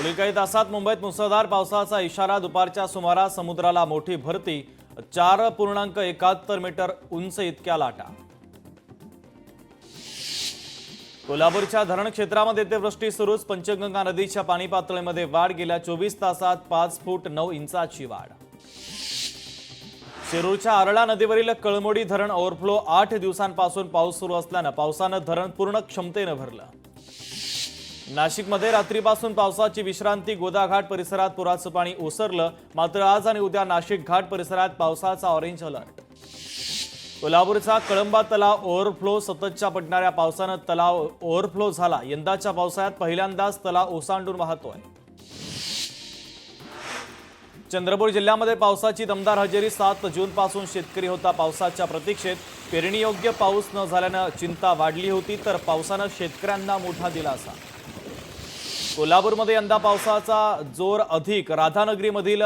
पुढील काही तासात मुंबईत मुसळधार पावसाचा इशारा। दुपारच्या सुमारास समुद्राला मोठी भरती, 4.71 मीटर उंच इतक्या लाटा। कोल्हापूरच्या धरण क्षेत्रामध्ये अतिवृष्टी सुरूच। पंचगंगा नदीच्या पाणी पातळीमध्ये वाढ। गेल्या 24 तासात 5 फूट 9 इंचाची वाढ। शिरूरच्या आरळा नदीवरील कळमोडी धरण ओव्हरफ्लो। 8 दिवसांपासून पाऊस सुरू असल्याने पावसाने धरण पूर्ण क्षमतेने भरलं। नाशिकमध्ये रात्रीपासून पावसाची विश्रांती। गोदाघाट परिसरात पुराचं पाणी ओसरलं। मात्र आज आणि उद्या नाशिक घाट परिसरात पावसाचा ऑरेंज अलर्ट। कोल्हापूरचा कळंबा तलाव ओव्हरफ्लो। सततच्या पडणाऱ्या पावसाने तलाव ओव्हरफ्लो झाला। यंदाच्या पावसाळ्यात पहिल्यांदाच तलाव ओसांडून वाहतोय। चंद्रपूर जिल्ह्यामध्ये पावसाची दमदार हजेरी। 7 जूनपासून शेतकरी होता पावसाच्या प्रतीक्षेत। पेरणीयोग्य पाऊस न झाल्याने चिंता वाढली होती, तर पावसाने शेतकऱ्यांना मोठा दिलासा। कोल्हापूरमध्ये यंदा पावसाचा जोर अधिक। राधानगरीमधील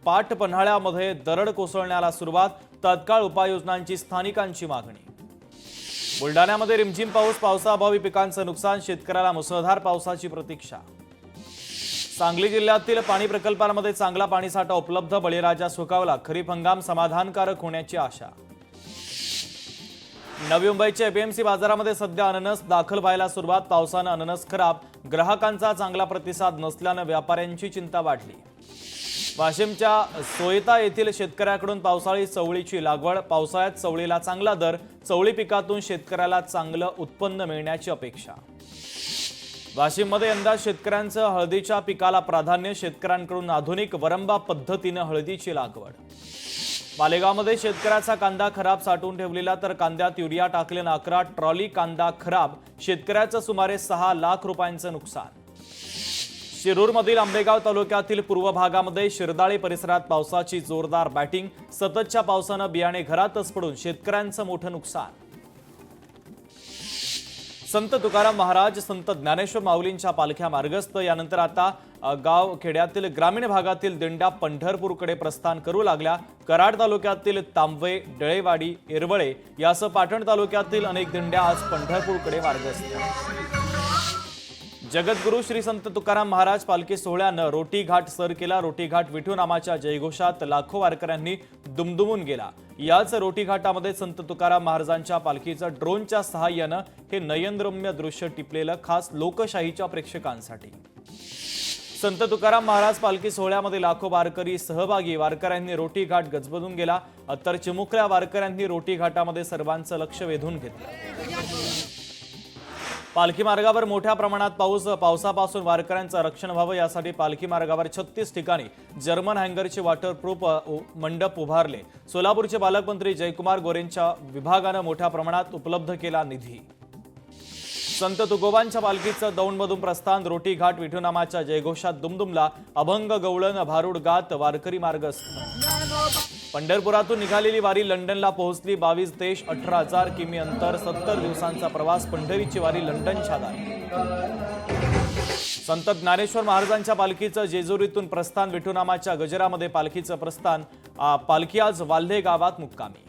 पाटपन्हाळ्यामध्ये दरड कोसळण्याला सुरुवात। तत्काळ उपाययोजनांची स्थानिकांची मागणी। बुलढाण्यामध्ये रिमझिम पाऊस। पावसाअभावी पिकांचं नुकसान। शेतकऱ्याला मुसळधार पावसाची प्रतीक्षा। सांगली जिल्ह्यातील पाणी प्रकल्पांमध्ये चांगला पाणीसाठा उपलब्ध। बळीराजा सुकावला। खरीप हंगाम समाधानकारक होण्याची आशा। नवी मुंबईच्या एपीएमसी बाजारामध्ये सध्या अननस दाखल व्हायला सुरुवात। पावसाने अननस खराब। ग्राहकांचा चांगला प्रतिसाद नसल्याने व्यापाऱ्यांची चिंता वाढली। वाशिमच्या सोयता येथील शेतकऱ्याकडून पावसाळी चवळीची लागवड। पावसाळ्यात चवळीला चांगला दर। चवळी पिकातून शेतकऱ्याला चांगलं उत्पन्न मिळण्याची अपेक्षा। वाशिममध्ये यंदा शेतकऱ्यांचं हळदीच्या पिकाला प्राधान्य। शेतकऱ्यांकडून आधुनिक वरंबा पद्धतीने हळदीची लागवड। मालेगावमध्ये शेतकऱ्याचा कांदा खराब साठवून ठेवलेला, तर कांद्यात युरिया टाकल्याने 11 ट्रॉली कांदा खराब। शेतकऱ्याचं सुमारे 6 लाख रुपयांचं नुकसान। शिरूरमधील आंबेगाव तालुक्यातील पूर्व भागामध्ये शिरदाळे परिसरात पावसाची जोरदार बॅटिंग। सततच्या पावसाने बियाणे घरातच पडून शेतकऱ्यांचं मोठं नुकसान। संत तुकाराम महाराज, संत ज्ञानेश्वर माऊलींच्या पालख्या मार्गस्थ। यानंतर आता गाव खेड्यातील ग्रामीण भागातील दिंड्या पंढरपूरकडे प्रस्थान करू लागल्या। कराड तालुक्यातील तांबवे, डळेवाडी, येरवळे यासह पाटण तालुक्यातील अनेक दिंड्या आज पंढरपूरकडे मार्गस्थ। जगद्गुरू श्री संत तुकाराम महाराज पालखी सोहळ्यानं रोटी घाट सर केला। रोटी घाट विठू नामाच्या जयघोषात लाखो वारकऱ्यांनी दुमदुमून गेला। याच रोटी घाटामध्ये संत तुकाराम महाराजांच्या पालखीचं ड्रोनच्या सहाय्यानं हे नयनरम्य दृश्य टिपलेलं, खास लोकशाहीच्या प्रेक्षकांसाठी। संत तुकाराम महाराज पालखी सोहळ्यामध्ये लाखो वारकरी सहभागी। वारकऱ्यांनी रोटी घाट गजबजून गेला, तर चिमुकल्या वारकऱ्यांनी रोटी घाटामध्ये सर्वांचं लक्ष वेधून घेतलं। पालखी मार्गावर मोठ्या प्रमाणात पावसापासून वारकऱ्यांचं रक्षण व्हावं यासाठी पालखी मार्गावर 36 ठिकाणी जर्मन हँगरचे वॉटरप्रूफ मंडप उभारले। सोलापूरचे पालकमंत्री जयकुमार गोरेंच्या विभागानं मोठ्या प्रमाणात उपलब्ध केला निधी। संत तुकोबांच्या पालखीचं दौंडमधून प्रस्थान। रोटी घाट विठू नामाच्या जयघोषात दुमदुमला। अभंग, गवळण, भारुड गात वारकरी मार्गस्थ। पंढरपुरातून निघालेली वारी लंडनला पोहोचली। 22 देश, 18,000 किमी अंतर, 70 दिवसांचा प्रवास। पंढरीची वारी लंडनच्या दारी। संत ज्ञानेश्वर महाराजांच्या पालखीचं जेजुरीतून प्रस्थान। विठू नामाच्या गजरामध्ये पालखीचं प्रस्थान। पालखी आज वाल्हे गावात मुक्कामी।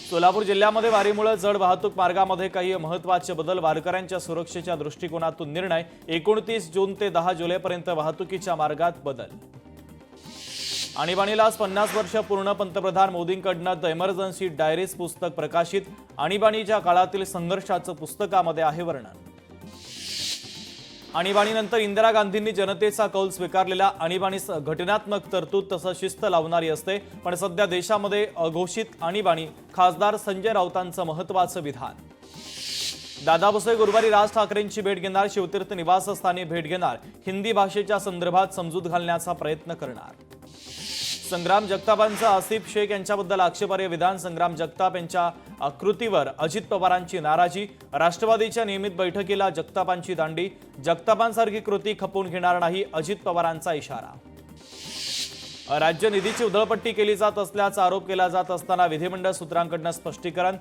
सोलापूर जिल्ह्यामध्ये वारीमुळे जड वाहतूक मार्गामध्ये काही महत्त्वाचे बदल। वारकऱ्यांच्या सुरक्षेच्या दृष्टिकोनातून निर्णय। 29 जून ते 10 जुलैपर्यंत वाहतुकीच्या मार्गात बदल। आणीबाणीला 50 वर्ष पूर्ण। पंतप्रधान मोदींकडून द इमर्जन्सी डायरीज पुस्तक प्रकाशित। आणीबाणीच्या काळातील संघर्षाचं पुस्तकामध्ये आहे वर्णन। आणीबाणीनंतर इंदिरा गांधींनी जनतेचा कौल स्वीकारलेला। आणीबाणी घटनात्मक तरतूद तसं शिस्त लावणारी असते, पण सध्या देशामध्ये अघोषित आणीबाणी। खासदार संजय राऊतांचं महत्त्वाचं विधान। दादा भुसे गुरुवारी राज ठाकरेंची भेट घेणार। शिवतीर्थ निवासस्थानी भेट घेणार। हिंदी भाषेच्या संदर्भात समजूत घालण्याचा प्रयत्न करणार। संग्राम जगतापांचा आसिफ शेख यांच्याबद्दल आक्षेपार्ह विधान। संग्राम जगताप यांच्या कृतीवर अजित पवारांची नाराजी। राष्ट्रवादीच्या नियमित बैठकीला जगतापांची दांडी। जगतापांसारखी कृती खपवून घेणार नाही, अजित पवारांचा इशारा। राज्य निधीची उधळपट्टी केली जात असल्याचा आरोप केला जात असताना विधिमंडळ सूत्रांकडून स्पष्टीकरण।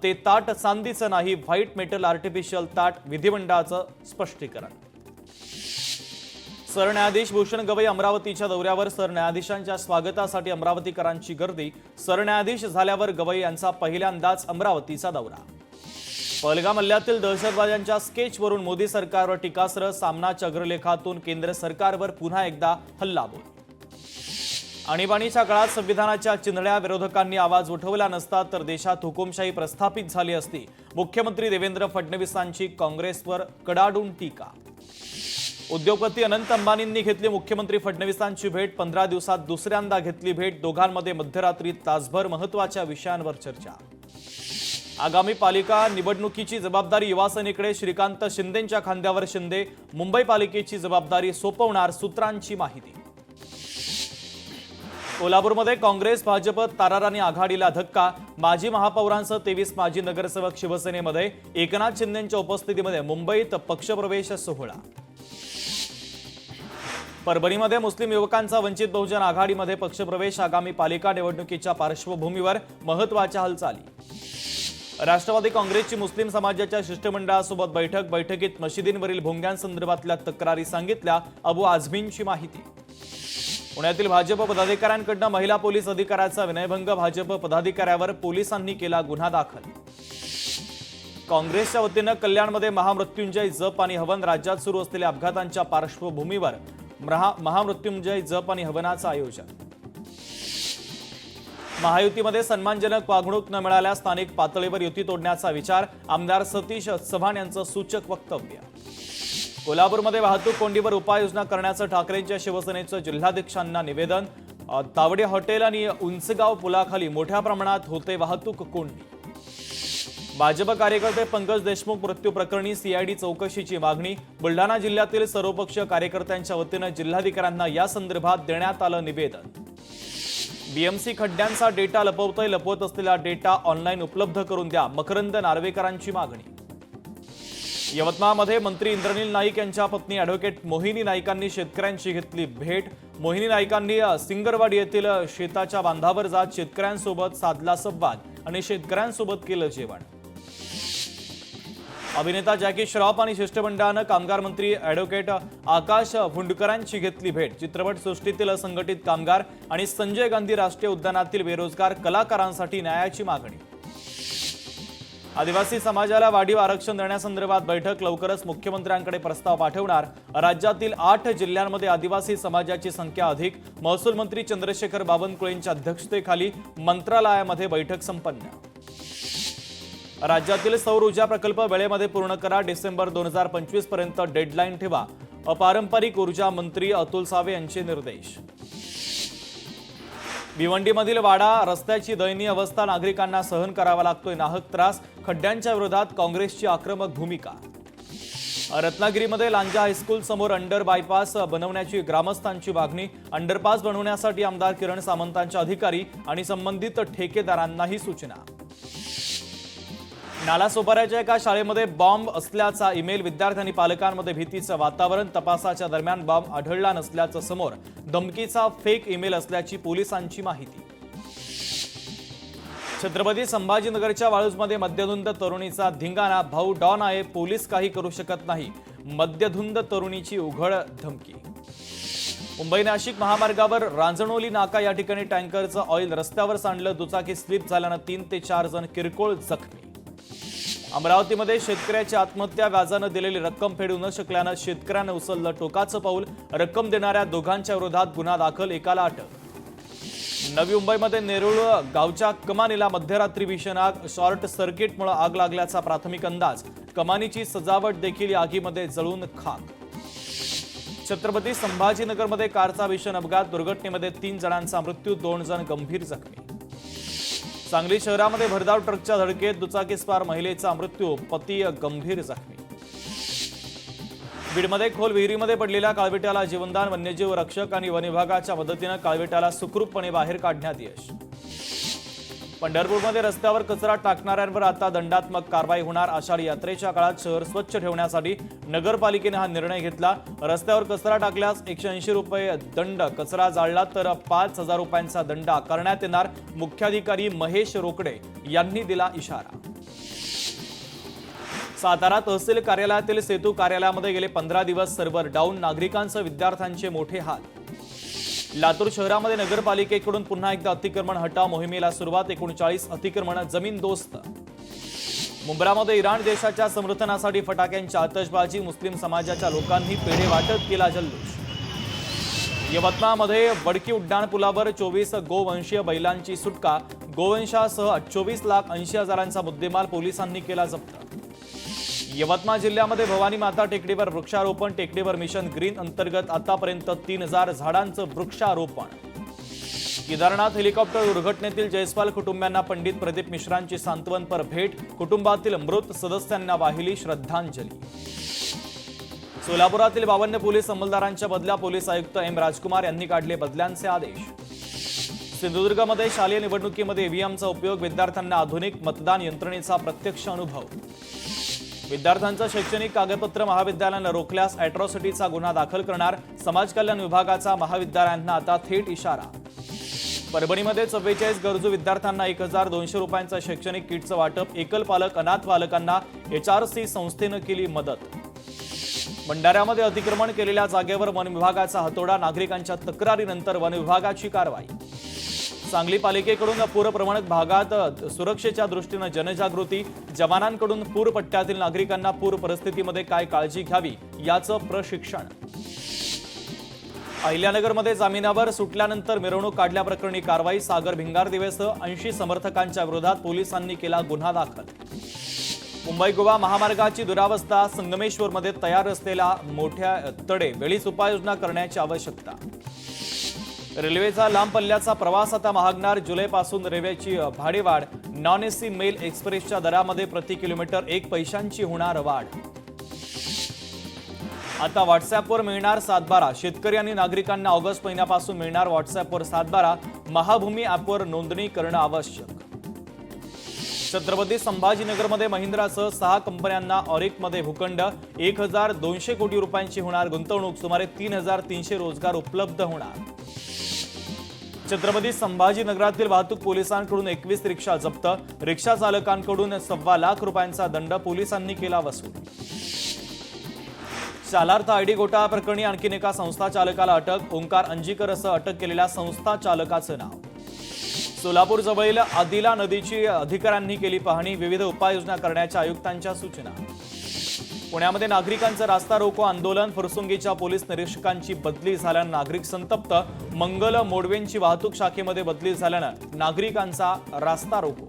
ते ताट चांदीचं नाही, व्हाईट मेटल आर्टिफिशियल ताट। विधिमंडळाचं स्पष्टीकरण। सरन्यायाधीश भूषण गवई अमरावतीच्या दौऱ्यावर। सरन्यायाधीशांच्या स्वागतासाठी अमरावतीकरांची गर्दी। सरन्यायाधीश झाल्यावर गवई यांचा पहिल्यांदाच अमरावतीचा दौरा। पहलगाम हल्ल्यातील दहशतवाद्यांच्या स्केचवरून मोदी सरकारवर टीकास्त्र, सामनाच्या अग्रलेखातून केंद्र सरकारवर पुन्हा एकदा हल्लाबोल. आणीबाणीच्या काळात संविधानाच्या चिंधड्या विरोधकांनी आवाज उठवला नसता तर देशात हुकुमशाही प्रस्थापित झाली असती. मुख्यमंत्री देवेंद्र फडणवीसांची काँग्रेसवर कडाडून टीका. उद्योगपती अनंत अंबानींनी घेतली मुख्यमंत्री फडणवीसांची भेट. 15 दिवसात दुसऱ्यांदा घेतली भेट. दोघांमध्ये मध्यरात्री तासभर महत्त्वाच्या विषयांवर चर्चा. आगामी पालिका निवडणुकीची जबाबदारी युवासेनेकडे, श्रीकांत शिंदेंच्या खांद्यावर शिंदे. मुंबई पालिकेची जबाबदारी सोपवणार, सूत्रांची माहिती. कोल्हापूरमध्ये काँग्रेस भाजप ताराराणी आघाडीला धक्का. माजी महापौरांसह 23 माजी नगरसेवक शिवसेनेमध्ये. एकनाथ शिंदेंच्या उपस्थितीमध्ये मुंबईत पक्षप्रवेश सोहळा. परभणीमध्ये मुस्लिम युवकांचा वंचित बहुजन आघाडीमध्ये पक्षप्रवेश. आगामी पालिका निवडणुकीच्या पार्श्वभूमीवर महत्त्वाच्या हालचाली. राष्ट्रवादी काँग्रेसची मुस्लिम समाजाच्या शिष्टमंडळासोबत बैठक. बैठकीत मशिदींवरील भोंग्यांसंदर्भातल्या तक्रारी सांगितल्या. अबू आझमींची माहिती. पुण्यातील भाजप पदाधिकाऱ्यांकडून महिला पोलीस अधिकाऱ्याचा विनयभंग. भाजप पदाधिकाऱ्यावर पोलिसांनी केला गुन्हा दाखल. काँग्रेसच्या वतीनं कल्याणमध्ये महामृत्युंजय जप आणि हवन. राज्यात सुरू असलेल्या अपघातांच्या पार्श्वभूमीवर महामृत्युंजय जप आणि हवनाचं आयोजन. महायुतीमध्ये सन्मानजनक वागणूक न मिळाल्यास स्थानिक पातळीवर युती तोडण्याचा विचार. आमदार सतीश चव्हाण यांचं सूचक वक्तव्य. कोल्हापूरमध्ये वाहतूक कोंडीवर उपाययोजना करण्याचं ठाकरेंच्या शिवसेनेचं जिल्हाध्यक्षांना निवेदन. तावडे हॉटेल आणि उंचगाव पुलाखाली मोठ्या प्रमाणात होते वाहतूक कोंडी. भाजप कार्यकर्ते पंकज देशमुख मृत्यू प्रकरणी सीआयडी चौकशीची मागणी. बुलढाणा जिल्ह्यातील सर्वपक्षीय कार्यकर्त्यांच्या वतीनं जिल्हाधिकाऱ्यांना या संदर्भात देण्यात आलं निवेदन. बीएमसी खड्ड्यांचा डेटा लपवत असलेला डेटा ऑनलाईन उपलब्ध करून द्या, मकरंद नार्वेकरांची मागणी. यवतमाळमध्ये मंत्री इंद्रनील नाईक यांच्या पत्नी ॲडव्होकेट मोहिनी नाईकांनी शेतकऱ्यांची घेतली भेट. मोहिनी नाईकांनी सिंगरवाडी येथील शेताच्या बांधावर जात शेतकऱ्यांसोबत साधला संवाद आणि शेतकऱ्यांसोबत केलं जेवण. अभिनेता जॅकी श्रॉफ आणि शिष्टमंडळानं कामगार मंत्री ॲडव्होकेट आकाश भुंडकरांची घेतली भेट. चित्रपटसृष्टीतील असंघटित कामगार आणि संजय गांधी राष्ट्रीय उद्यानातील बेरोजगार कलाकारांसाठी न्यायाची मागणी. आदिवासी समाजाला वाढीव आरक्षण देण्यासंदर्भात बैठक. लवकरच मुख्यमंत्र्यांकडे प्रस्ताव पाठवणार. राज्यातील 8 जिल्ह्यांमध्ये आदिवासी समाजाची संख्या अधिक. महसूल मंत्री चंद्रशेखर बावनकुळेंच्या अध्यक्षतेखाली मंत्रालयामध्ये बैठक संपन्न. राज्यातील सौर ऊर्जा प्रकल्प वेळेमध्ये पूर्ण करा. डिसेंबर 2025 पर्यंत डेडलाईन ठेवा. अपारंपरिक ऊर्जा मंत्री अतुल सावे यांचे निर्देश. भिवंडीमधील वाडा रस्त्याची दयनीय अवस्था. नागरिकांना सहन करावा लागतोय नाहक त्रास. खड्ड्यांच्या विरोधात काँग्रेसची आक्रमक भूमिका. रत्नागिरीमध्ये लांजा हायस्कूल समोर अंडर बायपास बनवण्याची ग्रामस्थांची मागणी. अंडरपास बनवण्यासाठी आमदार किरण सामंतांच्या अधिकारी आणि संबंधित ठेकेदारांनाही सूचना. नालासोपाऱ्याच्या एका शाळेमध्ये बॉम्ब असल्याचा ईमेल. विद्यार्थ्यांनी पालकांमध्ये भीतीचं वातावरण. तपासाच्या दरम्यान बॉम्ब आढळला नसल्याचं समोर. धमकीचा फेक ईमेल असल्याची पोलिसांची माहिती. छत्रपती संभाजीनगरच्या वाळूजमध्ये मद्यधुंद तरुणीचा धिंगाणा. भाऊ डॉन आहे, पोलीस काही करू शकत नाही. मद्यधुंद तरुणीची उघड धमकी. मुंबई नाशिक महामार्गावर रांजणोली नाका या ठिकाणी टँकरचं ऑइल रस्त्यावर सांडलं. दुचाकी स्लिप झाल्यानं 3 ते 4 जण किरकोळ जखमी. अमरावतीमध्ये शेतकऱ्याची आत्महत्या. व्याजानं दिलेली रक्कम फेडू न शकल्यानं शेतकऱ्यानं उचललं टोकाचं पाऊल. रक्कम देणाऱ्या दोघांच्या विरोधात गुन्हा दाखल. एकाला अटक. नवी मुंबईमध्ये नेरुळ गावच्या कमानीला मध्यरात्री भीषण आग. शॉर्ट सर्किटमुळे आग लागल्याचा प्राथमिक अंदाज. कमानीची सजावट देखील या आगीमध्ये जळून खाक. छत्रपती संभाजीनगरमध्ये कारचा भीषण अपघात. दुर्घटनेमध्ये 3 जणांचा मृत्यू, 2 जण गंभीर जखमी. सांगली शहरामध्ये भरधाव ट्रकच्या धडकेत दुचाकीस्वार महिलेचा मृत्यू, पती गंभीर जखमी. बीडमध्ये खोल विहिरीमध्ये पडलेल्या काळविट्याला जीवनदान. वन्यजीव रक्षक आणि वन विभागाच्या मदतीनं काळविट्याला सुखरूपपणे बाहेर काढण्यात यश. पंढरपूरमध्ये रस्त्यावर कचरा टाकणाऱ्यांवर आता दंडात्मक कारवाई होणार. आषाढी यात्रेच्या काळात शहर स्वच्छ ठेवण्यासाठी नगरपालिकेने हा निर्णय घेतला. रस्त्यावर कचरा टाकल्यास 180 रुपये दंड, कचरा जाळला तर 5,000 रुपयांचा दंड आकारण्यात येणार. मुख्याधिकारी महेश रोकडे यांनी दिला इशारा. सातारा तहसील कार्यालयातील सेतू कार्यालयामध्ये गेले 15 दिवस सर्व्हर डाऊन. नागरिकांसह विद्यार्थ्यांचे मोठे हाल. लातूर शहरामध्ये नगरपालिकेकडून पुन्हा एकदा अतिक्रमण हटाव मोहिमेला सुरुवात. 39 अतिक्रमण जमीनदोस्त. मुंब्रामध्ये इराण देशाच्या समर्थनासाठी फटाक्यांची आतषबाजी, मुस्लिम समाजाच्या लोकांनी पेढे वाटत केला जल्लोष. यवतमाळमध्ये वडकी उड्डाणपुलावर 24 गोवंशीय बैलांची सुटका, गोवंशासह 24,80,000चा मुद्देमाल पोलिसांनी केला जप्त. यवतमाळ जिल्ह्यामध्ये भवानी माता टेकडीवर वृक्षारोपण, टेकडीवर मिशन ग्रीन अंतर्गत आतापर्यंत 3,000 झाडांचं वृक्षारोपण. केदारनाथ हेलिकॉप्टर दुर्घटनेतील जयस्वाल कुटुंबियांना पंडित प्रदीप मिश्रांची सांत्वनपर भेट, कुटुंबातील मृत सदस्यांना वाहिली श्रद्धांजली. सोलापुरातील 52 पोलीस अंमलदारांच्या बदल्या, पोलीस आयुक्त एम राजकुमार यांनी काढले बदल्यांचे आदेश. सिंधुदुर्गमध्ये शालेय निवडणुकीमध्ये ईव्हीएमचा उपयोग, विद्यार्थ्यांना आधुनिक मतदान यंत्रणेचा प्रत्यक्ष अनुभव. विद्यार्थ्यांचं शैक्षणिक कागदपत्र महाविद्यालयानं रोखल्यास अॅट्रॉसिटीचा गुन्हा दाखल करणार, समाज कल्याण विभागाचा महाविद्यालयांना आता थेट इशारा. परभणीमध्ये 44 गरजू विद्यार्थ्यांना 1,200 रुपयांचं शैक्षणिक किटचं वाटप, एकल पालक अनाथ बालकांना HRC संस्थेनं केली मदत. भंडाऱ्यामध्ये अतिक्रमण केलेल्या जागेवर वन विभागाचा हातोडा, नागरिकांच्या तक्रारीनंतर वन विभागाची कारवाई. सांगली पालिकेकडून पूरप्रवणित भागात सुरक्षेच्या दृष्टीनं जनजागृती, जवानांकडून पूर पट्ट्यातील नागरिकांना पूर परिस्थितीमध्ये काय काळजी घ्यावी याचं प्रशिक्षण. अहिल्यानगरमध्ये जामिनावर सुटल्यानंतर मिरवणूक काढल्याप्रकरणी कारवाई, सागर भिंगार दिवेसह 80 समर्थकांच्या विरोधात पोलिसांनी केला गुन्हा दाखल. मुंबई गोवा महामार्गाची दुरावस्था, संगमेश्वरमध्ये तयार असलेल्या मोठ्या तडे वेळीच उपाययोजना करण्याची आवश्यकता. रेल्वेचा लांब पल्ल्याचा प्रवास आता महागणार, जुलैपासून रेल्वेची भाडेवाढ, नॉन एसी मेल एक्सप्रेसच्या दरामध्ये प्रति किलोमीटर 1 पैशांची होणार वाढ. आता व्हॉट्सअॅपवर मिळणार सातबारा, शेतकरी आणि नागरिकांना ऑगस्ट महिन्यापासून मिळणार व्हॉट्सअॅपवर सातबारा, महाभूमी ॲपवर नोंदणी करणं आवश्यक. छत्रपती संभाजीनगरमध्ये महिंद्रासह 6 कंपन्यांना ऑरिकमध्ये भूखंड, 1,200 कोटी रुपयांची होणार गुंतवणूक, सुमारे 3,300 रोजगार उपलब्ध होणार. छत्रपती संभाजीनगरातील वाहतूक पोलिसांकडून 21 रिक्षा जप्त, रिक्षा चालकांकडून 1.25 लाख रुपयांचा दंड पोलिसांनी केला वसूल. शालार्थ आयडी घोटाळा प्रकरणी आणखी एका संस्था चालकाला अटक, ओंकार अंजीकरसह अटक केलेल्या संस्था चालकाचं नाव. सोलापूर जवळील आदिला नदीची अधिकाऱ्यांनी केली पाहणी, विविध उपाययोजना करण्याच्या आयुक्तांच्या सूचना. पुण्यामध्ये नागरिकांचं रास्ता रोको आंदोलन, फुरसुंगीच्या पोलीस निरीक्षकांची बदली झाल्यानं नागरिक संतप्त, मंगल मोडवेंची वाहतूक शाखेमध्ये बदली झाल्यानं नागरिकांचा रास्ता रोको.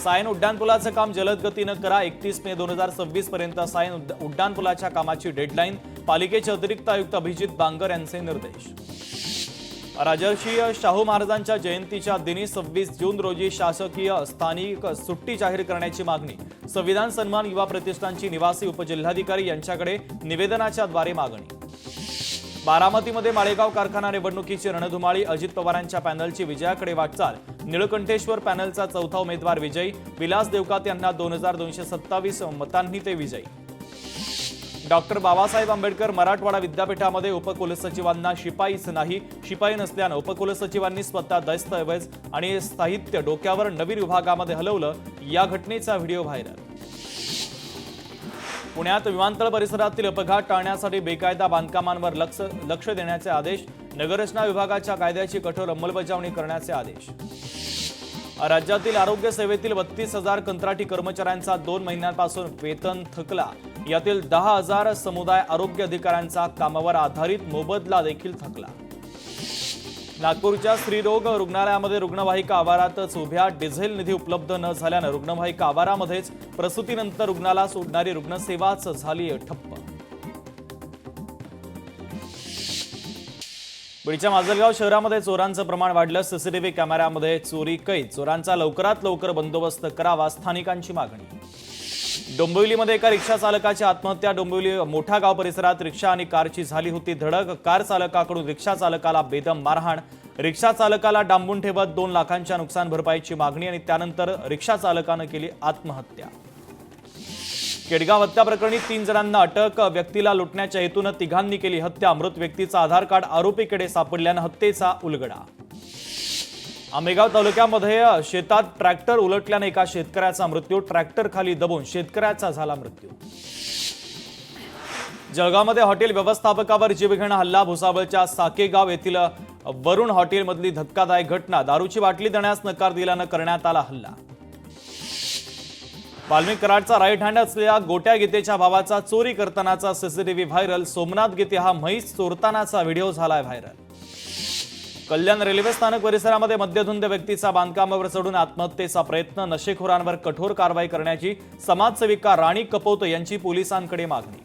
सायन उड्डाणपुलाचं काम जलद गतीनं करा, 31 मे 2026 पर्यंत सायन उड्डाणपुलाच्या कामाची डेडलाईन, पालिकेचे अतिरिक्त आयुक्त अभिजित बांगर यांचे निर्देश. राजर्षी शाहू महाराजांच्या जयंतीच्या दिनी 26 जून रोजी शासकीय स्थानिक सुट्टी जाहीर करण्याची मागणी, संविधान सन्मान युवा प्रतिष्ठानची निवासी उपजिल्हाधिकारी यांच्याकडे निवेदनाच्या द्वारे मागणी. बारामतीमध्ये माळेगाव कारखाना निवडणुकीची रणधुमाळी, अजित पवारांच्या पॅनलची विजयाकडे वाटचाल, निळकंठेश्वर पॅनलचा चौथा उमेदवार विजयी, विलास देवकात यांना 2,227 मतांनी ते विजयी. डॉक्टर बाबासाहेब आंबेडकर मराठवाडा विद्यापीठामध्ये उपकुलसचिवांना शिपाईच नाही, शिपाई नसल्यानं उपकुलसचिवांनी स्वतः दस्तऐवज आणि साहित्य डोक्यावर नवीन विभागामध्ये हलवलं, या घटनेचा व्हिडिओ व्हायरल. पुण्यात विमानतळ परिसरातील अपघात टाळण्यासाठी बेकायदा बांधकामांवर लक्ष देण्याचे आदेश, नगररचना विभागाच्या कायद्याची कठोर अंमलबजावणी करण्याचे आदेश. राज्यातील आरोग्य सेवेतील 32,000 कंत्राटी कर्मचाऱ्यांचा 2 महिन्यांपासून वेतन थकला, यातील 10,000 समुदाय आरोग्य अधिकाऱ्यांचा कामावर आधारित मोबदला देखील थकला. नागपूरच्या स्त्रीरोग रुग्णालयामध्ये रुग्णवाहिका आवारातच उभ्या, डिझेल निधी उपलब्ध न झाल्यानं रुग्णवाहिका आवारामध्येच प्रसूतीनंतर रुग्णाला सोडणारी रुग्णसेवाच झाली ठप्प. बीडच्या माजलगाव शहरामध्ये चोरांचं प्रमाण वाढलं, सीसीटीव्ही कॅमेऱ्यामध्ये चोरी कैद, चोरांचा लवकरात लवकर बंदोबस्त करावा, स्थानिकांची मागणी. डोंबिवलीमध्ये एका रिक्षा चालकाची आत्महत्या, डोंबिवली मोठा गाव परिसरात रिक्षा आणि कारची झाली होती धडक, कार चालकाकडून रिक्षा चालकाला बेदम मारहाण, रिक्षा चालकाला डांबून ठेवत 2 लाखांच्या नुकसान भरपाईची मागणी आणि त्यानंतर रिक्षा चालकानं केली आत्महत्या. केडगाव हत्या प्रकरणी 3 जणांना अटक, व्यक्तीला लुटण्याच्या हेतून तिघांनी केली हत्या, मृत व्यक्तीचा आधार कार्ड आरोपीकडे सापडल्यानं हत्येचा उलगडा. आंबेगाव तालुक्यामध्ये शेतात ट्रॅक्टर उलटल्याने एका शेतकऱ्याचा मृत्यू, ट्रॅक्टर खाली दबून शेतकऱ्याचा झाला मृत्यू. जळगावमध्ये हॉटेल व्यवस्थापकावर जीवघेणा हल्ला, भुसावळच्या साकेगाव येथील वरुण हॉटेलमधली धक्कादायक घटना, दारूची बाटली देण्यास नकार दिल्यानं करण्यात आला हल्ला. वाल्मिक कराडचा राईट हँड असलेल्या गोट्या गीतेच्या भावाचा चोरी करतानाचा सीसीटीव्ही व्हायरल. सोमनाथ गीते हा म्हैस चोरतानाचा व्हिडिओ झालाय व्हायरल. कल्याण रेल्वे स्थानक परिसरामध्ये मद्यधुंद व्यक्तीचा बांधकामावर चढून आत्महत्येचा प्रयत्न. नशेखोरांवर कठोर कारवाई करण्याची समाजसेविका राणी कपोत यांची पोलिसांकडे मागणी.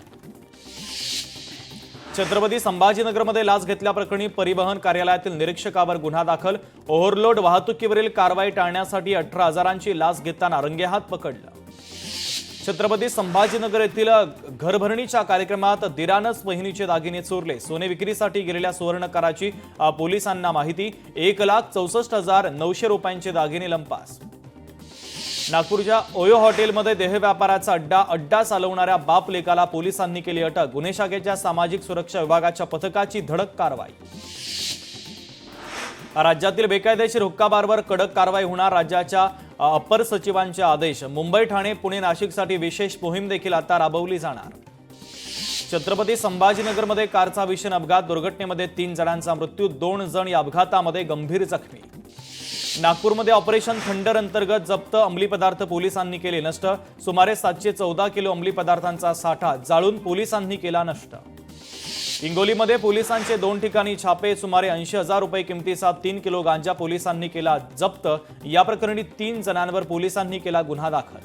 छत्रपती संभाजीनगरमध्ये लाच घेतल्याप्रकरणी परिवहन कार्यालयातील निरीक्षकावर गुन्हा दाखल. ओव्हरलोड वाहतुकीवरील कारवाई टाळण्यासाठी 18,000ची लाच घेताना रंगेहात पकडलं. छत्रपती संभाजीनगर येथील घरभरणीच्या कार्यक्रमात दिरानंच बहिणीचे दागिने चोरले. सोने विक्रीसाठी गेलेल्या सुवर्णकाराची पोलिसांना माहिती. 1,64,900 रुपयांचे दागिने लंपास. नागपूरच्या ओयो हॉटेलमध्ये देह व्यापाराचा अड्डा चालवणाऱ्या बाप लेकाला पोलिसांनी केली अटक. गुन्हे शाखेच्या सामाजिक सुरक्षा विभागाच्या पथकाची धडक कारवाई. राज्यातील बेकायदेशीर हुक्काबारवर कडक कारवाई होणार. राज्याच्या अपर सचिवांचे आदेश. मुंबई, ठाणे, पुणे, नाशिकसाठी विशेष मोहीम देखील आता राबवली जाणार. छत्रपती संभाजीनगरमध्ये कारचा भीषण अपघात. दुर्घटनेमध्ये 3 जणांचा मृत्यू, 2 जण या अपघातामध्ये गंभीर जखमी. नागपूरमध्ये ऑपरेशन थंडर अंतर्गत जप्त अंमली पदार्थ पोलिसांनी केले नष्ट. सुमारे 714 किलो अंमली पदार्थांचा साठा जाळून पोलिसांनी केला नष्ट. हिंगोलीमध्ये पोलिसांचे 2 ठिकाणी छापे. सुमारे 80,000 रुपये किमतीचा 3 किलो गांजा पोलिसांनी केला जप्त. या प्रकरणी 3 जणांवर पोलिसांनी केला गुन्हा दाखल.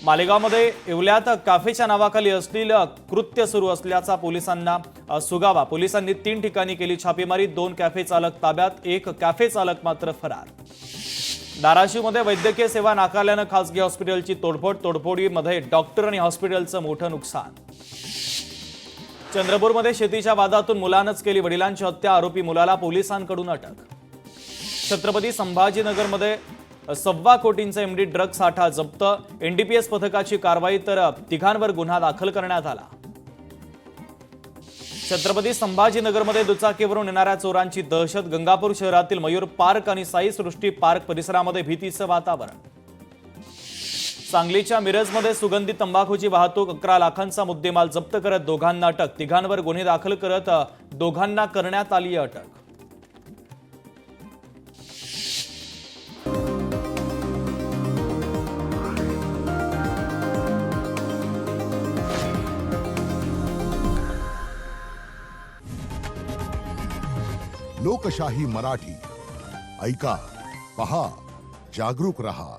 मालेगावमध्ये येवल्यात कॅफेच्या नावाखाली अश्लील कृत्य सुरू असल्याचा पोलिसांना सुगावा. पोलिसांनी 3 ठिकाणी केली छापेमारी. 2 कॅफे चालक ताब्यात, 1 कॅफे चालक मात्र फरार. धाराशिवमध्ये वैद्यकीय सेवा नाकारल्यानं खासगी हॉस्पिटलची तोडफोड. तोडफोडीमध्ये डॉक्टर आणि हॉस्पिटलचं मोठं नुकसान. चंद्रपूरमध्ये शेतीच्या वादातून मुलानंच केली वडिलांची हत्या. आरोपी मुलाला पोलिसांकडून अटक. छत्रपती संभाजीनगरमध्ये 1.25 कोटींचा एमडी ड्रग साठा जप्त. एनडीपीएस पथकाची कारवाई, तर 3 गुन्हा दाखल करण्यात आला. छत्रपती संभाजीनगरमध्ये दुचाकीवरून येणाऱ्या चोरांची दहशत. गंगापूर शहरातील मयूर पार्क आणि साई सृष्टी पार्क परिसरामध्ये भीतीचं वातावरण. सांगलीच्या मिरजमध्ये सुगंधी तंबाखूची वाहतूक. 11 लाखांचा मुद्देमाल जप्त करत दोघांना अटक. 3 गुन्हे दाखल करत दोघांना करण्यात आली अटक. लोकशाही मराठी ऐका, पहा, जागरूक रहा.